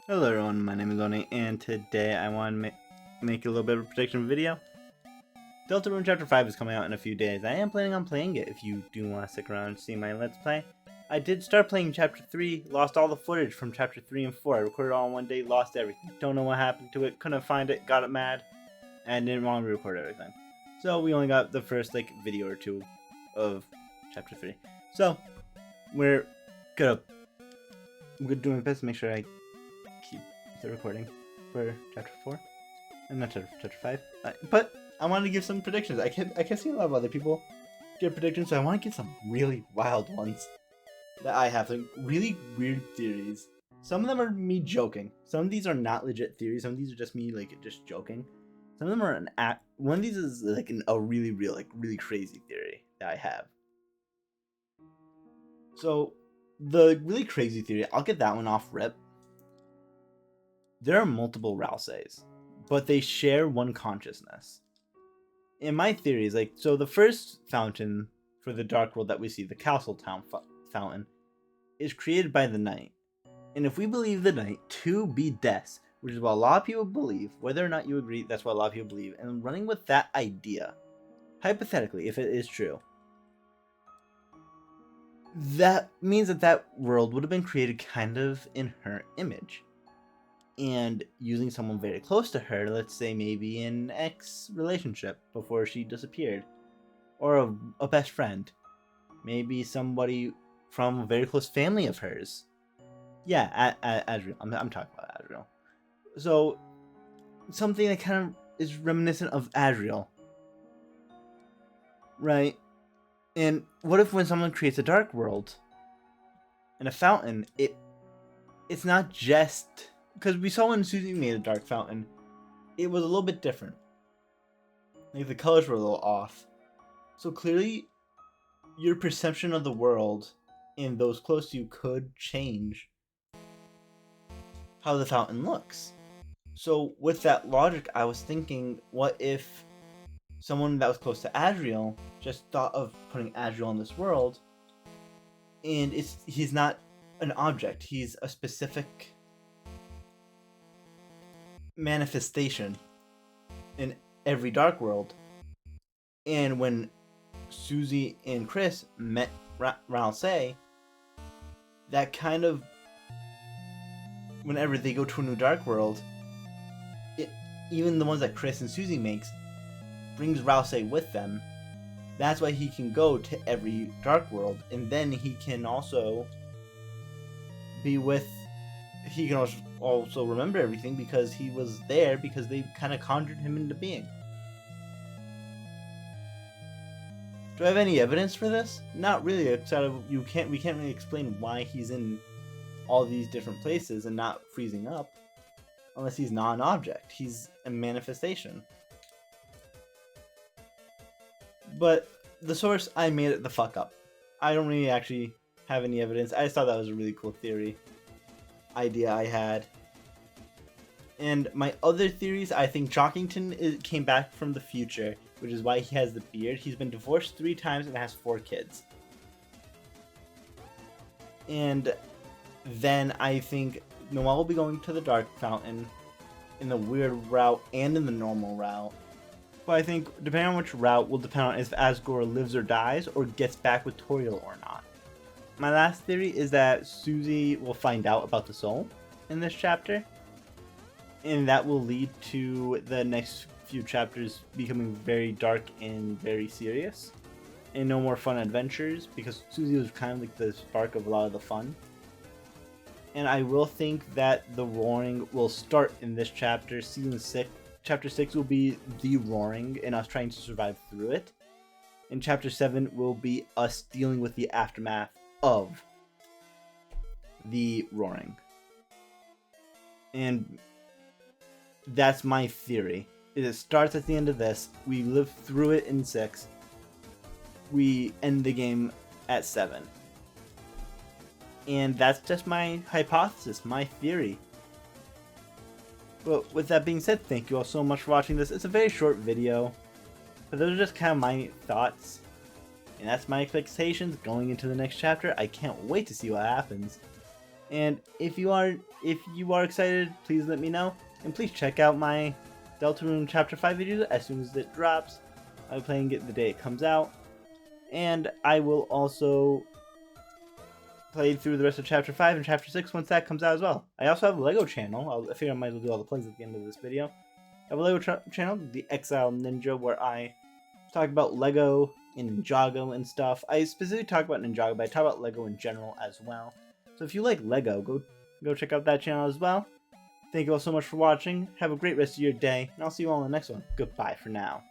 Hello everyone, my name is Oni, and today I want to make a little bit of a prediction video. Deltarune Chapter 5 is coming out in a few days. I am planning on playing it if you do want to stick around and see my Let's Play. I did start playing Chapter 3, lost all the footage from Chapter 3 and 4. I recorded it all in one day, lost everything. Don't know what happened to it, couldn't find it, got it mad, and didn't want to re-record everything. So we only got the first video or two of Chapter 3. So we're gonna do my best to make sure I keep the recording for chapter 4 and not chapter 5, but I wanted to give some predictions. I can see a lot of other people give predictions, so I want to give some really wild ones that I have, some really weird theories. Some of them are me joking, some of these are not legit theories, some of these are just me just joking. Some of them are one of these is a really real, really crazy theory that I have. So the really crazy theory, I'll get that one off rip. There are multiple Ralseis, but they share one consciousness. In my theories, so the first fountain for the Dark World that we see, the Castle Town fountain, is created by the Night. And if we believe the Night to be death, which is what a lot of people believe, whether or not you agree, that's what a lot of people believe, and running with that idea, hypothetically, if it is true, that means that world would have been created kind of in her image. And using someone very close to her, let's say maybe an ex relationship before she disappeared, or a best friend, maybe somebody from a very close family of hers. Yeah, Azrael. I'm talking about Azrael. So something that kind of is reminiscent of Azrael, right? And what if when someone creates a dark world and a fountain, it's not just. Because we saw when Susie made a dark fountain, it was a little bit different. The colors were a little off. So clearly, your perception of the world and those close to you could change how the fountain looks. So with that logic, I was thinking, what if someone that was close to Azrael just thought of putting Azrael in this world, and he's not an object, he's a specific manifestation in every dark world. And when Susie and Chris met Ralsei, that kind of, whenever they go to a new dark world, even the ones that Chris and Susie makes, brings Ralsei with them. That's why he can go to every dark world, and then he can also be with. He can also remember everything because he was there, because they kind of conjured him into being. Do I have any evidence for this? Not really, outside of we can't really explain why he's in all these different places and not freezing up, unless he's not an object. He's a manifestation. But the source, I made it the fuck up. I don't really actually have any evidence. I just thought that was a really cool theory idea I had. And my other theories, I think Jockington came back from the future, which is why he has the beard. He's been divorced 3 times and has 4 kids. And then I think Noelle will be going to the Dark Fountain in the weird route and in the normal route. But I think depending on which route will depend on if Asgore lives or dies or gets back with Toriel or not. My last theory is that Susie will find out about the soul in this chapter, and that will lead to the next few chapters becoming very dark and very serious, and no more fun adventures, because Susie was kind of like the spark of a lot of the fun. And I will think that the roaring will start in this chapter. Season 6, Chapter 6 will be the roaring and us trying to survive through it. And Chapter 7 will be us dealing with the aftermath of the roaring. And that's my theory. It starts at the end of this. We live through it in 6. We end the game at 7. And that's just my hypothesis, my theory. But with that being said, thank you all so much for watching this. It's a very short video, but those are just kind of my thoughts. And that's my expectations going into the next chapter. I can't wait to see what happens. And if you are excited, please let me know. And please check out my Deltarune Chapter 5 video as soon as it drops. I'll be playing it the day it comes out. And I will also play through the rest of Chapter 5 and Chapter 6 once that comes out as well. I also have a LEGO channel. I figure I might as well do all the plugs at the end of this video. I have a LEGO channel, The Exile Ninja, where I talk about LEGO and Ninjago and stuff. I specifically talk about Ninjago, but I talk about LEGO in general as well. So if you like LEGO, go check out that channel as well. Thank you all so much for watching. Have a great rest of your day, and I'll see you all in the next one. Goodbye for now.